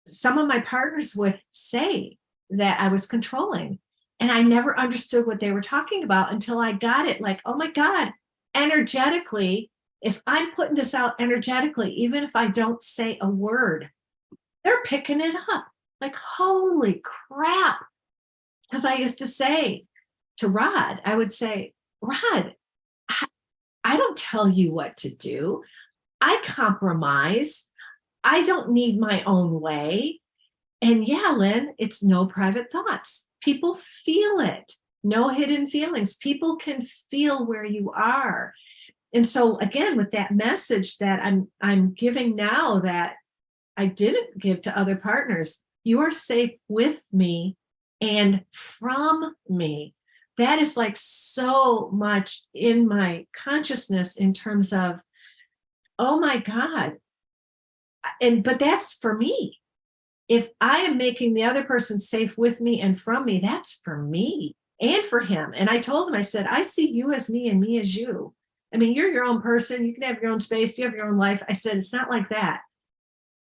[SPEAKER 1] some of my partners would say that I was controlling. And I never understood what they were talking about until I got it. Like, oh my God, energetically, if I'm putting this out energetically, even if I don't say a word, they're picking it up. Like, holy crap. Because I used to say to Rod, I would say, Rod, I don't tell you what to do. I compromise. I don't need my own way. And yeah, Lynn, it's no private thoughts. People feel it. No hidden feelings. People can feel where you are. And so again, with that message that I'm giving now that I didn't give to other partners, you are safe with me and from me. That is like so much in my consciousness in terms of, oh my God. But that's for me. If I am making the other person safe with me and from me, that's for me and for him. And I told him, I said, I see you as me and me as you. I mean, you're your own person. You can have your own space. You have your own life. I said, it's not like that,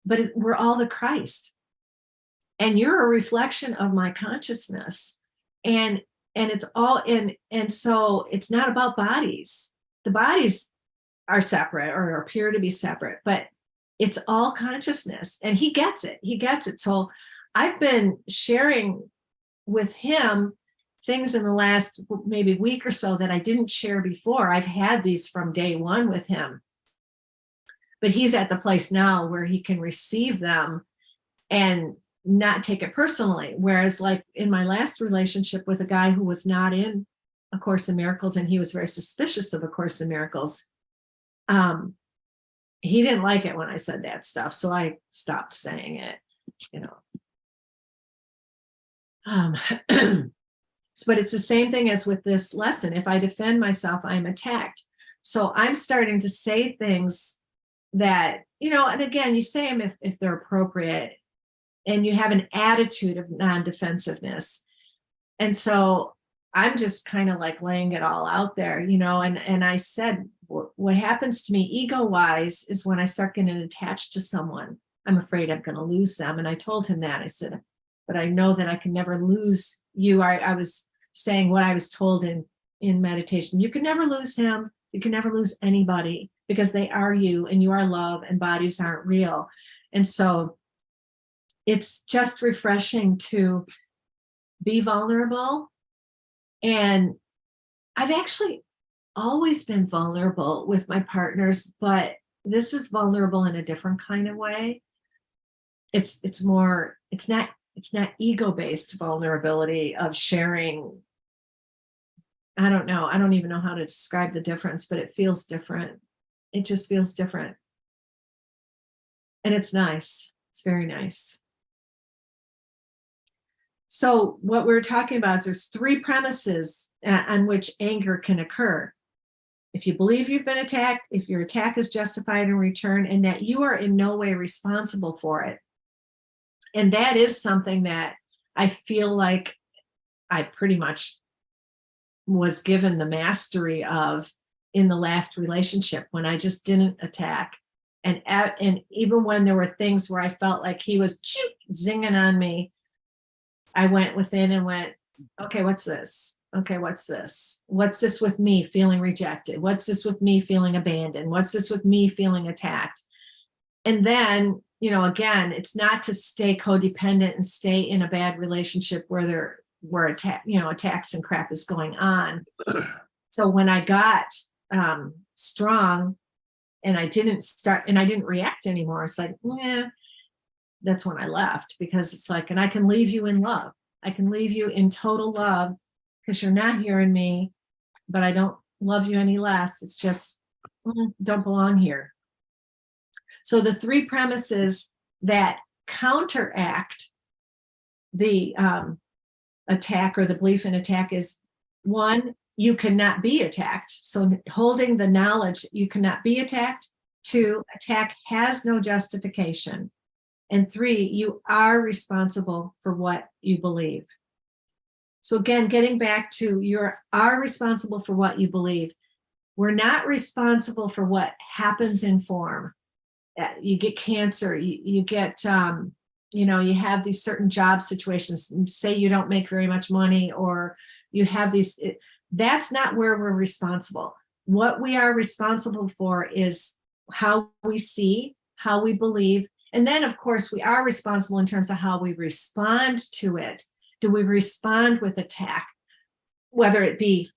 [SPEAKER 1] but we're all the Christ. And you're a reflection of my consciousness. And it's all in. And so it's not about bodies. The bodies are separate or appear to be separate, but it's all consciousness. And he gets it. He gets it. So I've been sharing with him things in the last maybe week or so that I didn't share before. I've had these from day one with him, but he's at the place now where he can receive them and not take it personally. Whereas like in my last relationship with a guy who was not in A Course in Miracles, and he was very suspicious of A Course in Miracles, he didn't like it when I said that stuff. So I stopped saying it, but it's the same thing as with this lesson. If I defend myself, I'm attacked. So I'm starting to say things that, and again, you say them if they're appropriate and you have an attitude of non-defensiveness. And so I'm just kind of like laying it all out there, and I said, what happens to me ego-wise is when I start getting attached to someone, I'm afraid I'm going to lose them. And I told him that. I said, but I know that I can never lose you. I was saying what I was told in meditation. You can never lose him. You can never lose anybody because they are you and you are love and bodies aren't real. And so it's just refreshing to be vulnerable. And I've actually always been vulnerable with my partners, but this is vulnerable in a different kind of way. It's not ego-based vulnerability of sharing I don't know. I don't even know how to describe the difference, but it feels different. It just feels different. And it's nice. It's very nice. So what we're talking about is there's three premises on which anger can occur. If you believe you've been attacked, if your attack is justified in return, and that you are in no way responsible for it. And that is something that I feel like I pretty much was given the mastery of in the last relationship, when I just didn't attack. And even when there were things where I felt like he was zinging on me, I went within and went, okay, what's this? Okay, what's this? What's this with me feeling rejected? What's this with me feeling abandoned? What's this with me feeling attacked? And then, again, it's not to stay codependent and stay in a bad relationship where attacks and crap is going on. So when I got strong and I didn't react anymore, it's like, that's when I left, because it's like, and I can leave you in love. I can leave you in total love because you're not hearing me, but I don't love you any less. It's just, don't belong here. So the three premises that counteract the attack or the belief in attack is: one, you cannot be attacked. So holding the knowledge that you cannot be attacked. Two, attack has no justification. And three, you are responsible for what you believe. So again, getting back to you are responsible for what you believe. We're not responsible for what happens in form. You get cancer, you get, you have these certain job situations, say you don't make very much money, or you have these, that's not where we're responsible. What we are responsible for is how we see, how we believe. And then, of course, we are responsible in terms of how we respond to it. Do we respond with attack, whether it be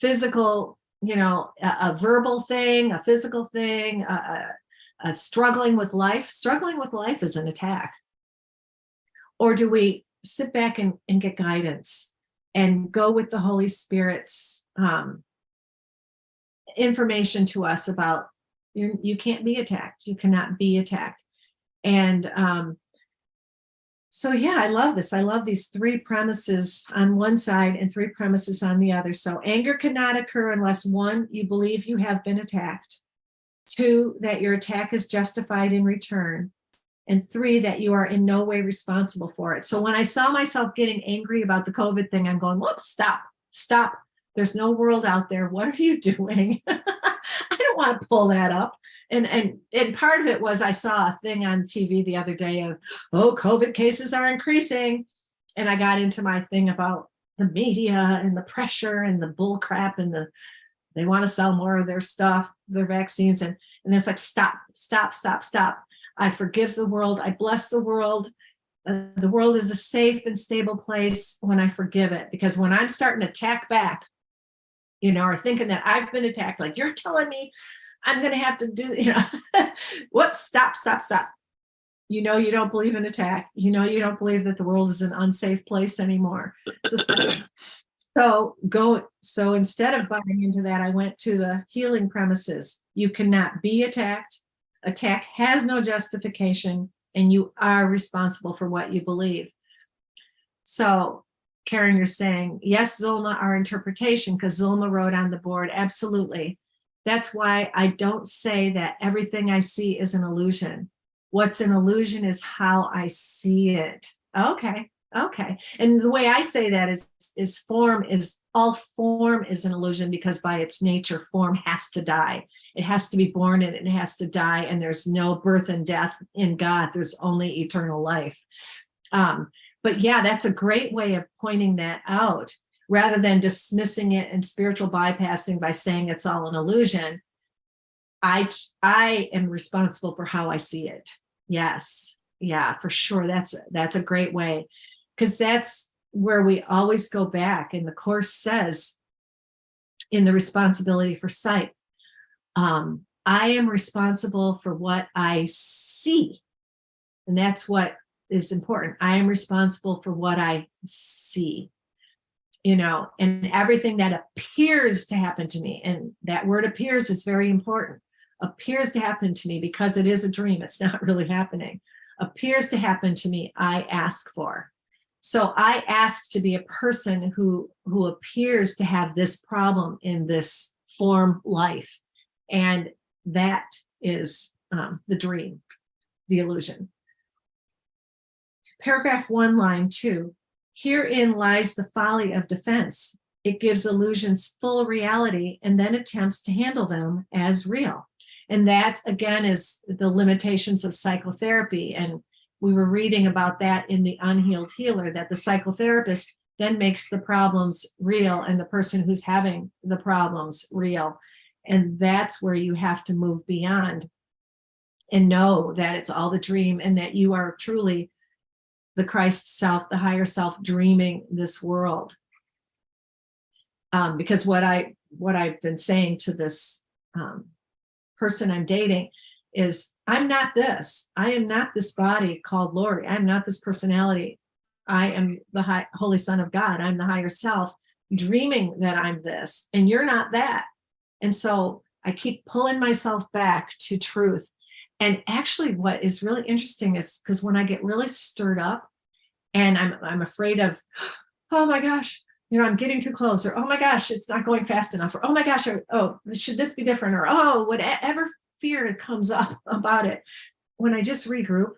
[SPEAKER 1] physical, a verbal thing, a physical thing, a struggling with life? Struggling with life is an attack. Or do we sit back and get guidance and go with the Holy Spirit's information to us about you can't be attacked, you cannot be attacked. And so, yeah, I love this. I love these three premises on one side and three premises on the other. So anger cannot occur unless, one, you believe you have been attacked. Two, that your attack is justified in return. And three, that you are in no way responsible for it. So when I saw myself getting angry about the COVID thing, I'm going, whoops, stop. There's no world out there. What are you doing? I don't want to pull that up. And part of it was I saw a thing on TV the other day of, COVID cases are increasing. And I got into my thing about the media and the pressure and the bull crap and they want to sell more of their stuff, their vaccines. And it's like, stop. I forgive the world. I bless the world. The world is a safe and stable place when I forgive it. Because when I'm starting to attack back, or thinking that I've been attacked, like you're telling me I'm going to have to do, whoops, stop. You don't believe in attack. You don't believe that the world is an unsafe place anymore. So instead of buying into that, I went to the healing premises. You cannot be attacked. Attack has no justification, and you are responsible for what you believe. So Karen, you're saying, yes, Zulma, our interpretation, because Zulma wrote on the board, absolutely. That's why I don't say that everything I see is an illusion. What's an illusion is how I see it. Okay. And the way I say that is all form is an illusion, because by its nature, form has to die. It has to be born and it has to die. And there's no birth and death in God. There's only eternal life. But yeah, that's a great way of pointing that out, rather than dismissing it and spiritual bypassing by saying it's all an illusion. I am responsible for how I see it. Yes. Yeah, for sure. That's a great way, because that's where we always go back. And the Course says in the responsibility for sight, I am responsible for what I see. And that's what is important. I am responsible for what I see. and everything that appears to happen to me, and that word appears is very important, appears to happen to me because it is a dream. It's not really happening. Appears to happen to me, I ask for. So I ask to be a person who appears to have this problem in this form life. And that is the dream, the illusion. Paragraph 1, line 2. Herein lies the folly of defense. It gives illusions full reality and then attempts to handle them as real. And that, again, is the limitations of psychotherapy. And we were reading about that in The Unhealed Healer, that the psychotherapist then makes the problems real and the person who's having the problems real. And that's where you have to move beyond and know that it's all the dream and that you are truly the Christ self, the higher self, dreaming this world. Because what I've been saying to this person I'm dating is, I'm not this. I am not this body called Lorri. I'm not this personality. I am the Holy Son of God. I'm the higher self, dreaming that I'm this, and you're not that. And so I keep pulling myself back to truth. And actually what is really interesting is, because when I get really stirred up and I'm afraid of, oh my gosh, I'm getting too close, or oh my gosh, it's not going fast enough, or oh my gosh, oh, should this be different, or oh, whatever fear comes up about it. When I just regroup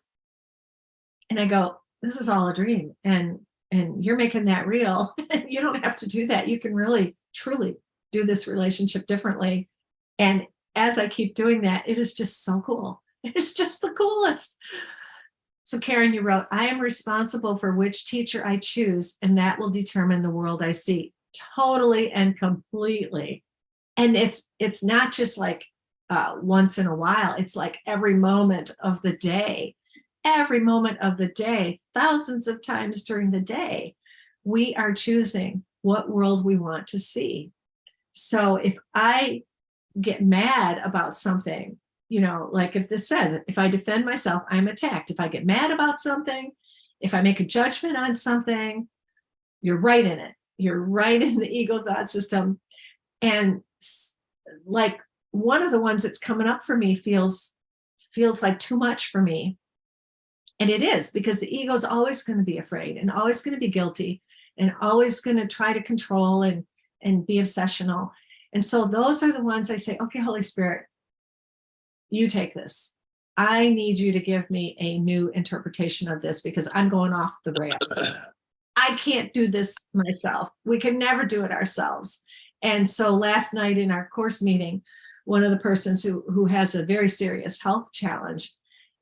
[SPEAKER 1] and I go, this is all a dream, and you're making that real. You don't have to do that. You can really, truly do this relationship differently. And as I keep doing that, it is just so cool. It's just the coolest. So Karen, you wrote, I am responsible for which teacher I choose, and that will determine the world I see. Totally and completely. And it's not just like once in a while. It's like every moment of the day. Every moment of the day, thousands of times during the day, we are choosing what world we want to see. So if I get mad about something, like if this says, if I defend myself, I'm attacked. If I get mad about something, if I make a judgment on something, you're right in it. You're right in the ego thought system. And like one of the ones that's coming up for me feels like too much for me. And it is, because the ego is always going to be afraid and always going to be guilty and always going to try to control and be obsessional. And so those are the ones I say, okay, Holy Spirit, you take this. I need you to give me a new interpretation of this, because I'm going off the rails. I can't do this myself. We can never do it ourselves. And so last night in our course meeting, one of the persons who has a very serious health challenge,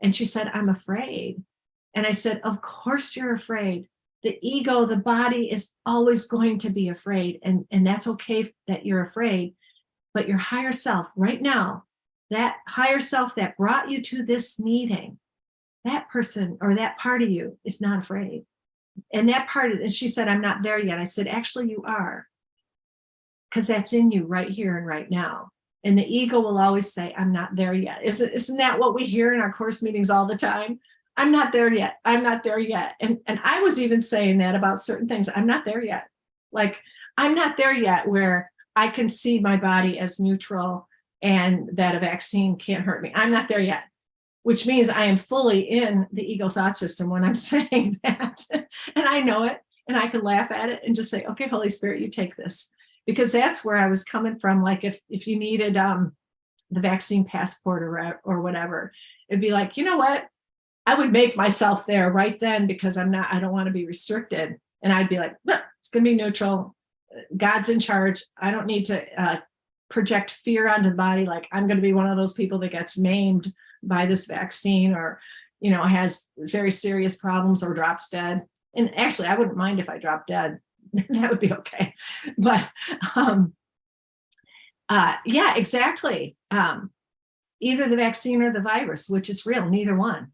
[SPEAKER 1] and she said, I'm afraid. And I said, of course you're afraid. The ego, the body is always going to be afraid. And that's okay that you're afraid. But your higher self right now, that higher self that brought you to this meeting, that person or that part of you is not afraid. And that part is, and she said, I'm not there yet. I said, actually you are. Because that's in you right here and right now. And the ego will always say, I'm not there yet. Isn't that what we hear in our course meetings all the time? I'm not there yet. I'm not there yet. And I was even saying that about certain things. I'm not there yet. Like, I'm not there yet where I can see my body as neutral and that a vaccine can't hurt me. I'm not there yet, which means I am fully in the ego thought system when I'm saying that. And I know it, and I can laugh at it and just say, okay, Holy Spirit, you take this. Because that's where I was coming from. Like if you needed the vaccine passport or whatever, it'd be like, you know what? I would make myself there right then, because I don't want to be restricted. And I'd be like, no, it's going to be neutral. God's in charge. I don't need to project fear onto the body. Like I'm going to be one of those people that gets maimed by this vaccine, or, has very serious problems or drops dead. And actually, I wouldn't mind if I dropped dead. That would be okay. But yeah, exactly. Either the vaccine or the virus, which is real, neither one.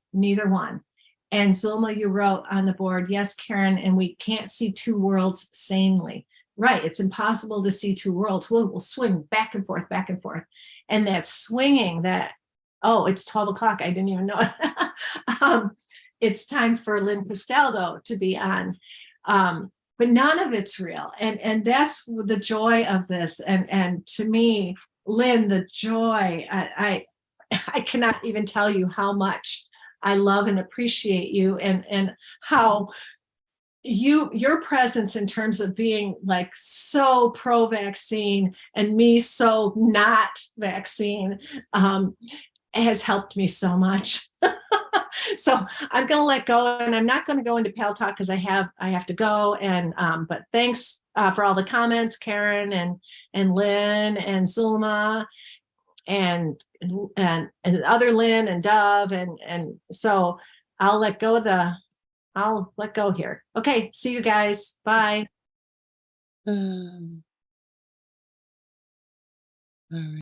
[SPEAKER 1] And Zulma, you wrote on the board, yes, Karen, and we can't see two worlds sanely. Right, it's impossible to see two worlds. We'll swing back and forth. And that swinging, it's 12 o'clock, I didn't even know it. It's time for Lynn Castaldo to be on. but none of it's real. And that's the joy of this. And to me, Lynn, the joy, I cannot even tell you how much I love and appreciate you, and how your presence in terms of being like so pro-vaccine and me so not vaccine has helped me so much. So I'm going to let go, and I'm not going to go into Pal Talk because I have to go. And but thanks for all the comments, Karen and Lynn and Zulma and other Lynn and Dove, and so I'll let go here. Okay, see you guys. Bye.
[SPEAKER 2] All right.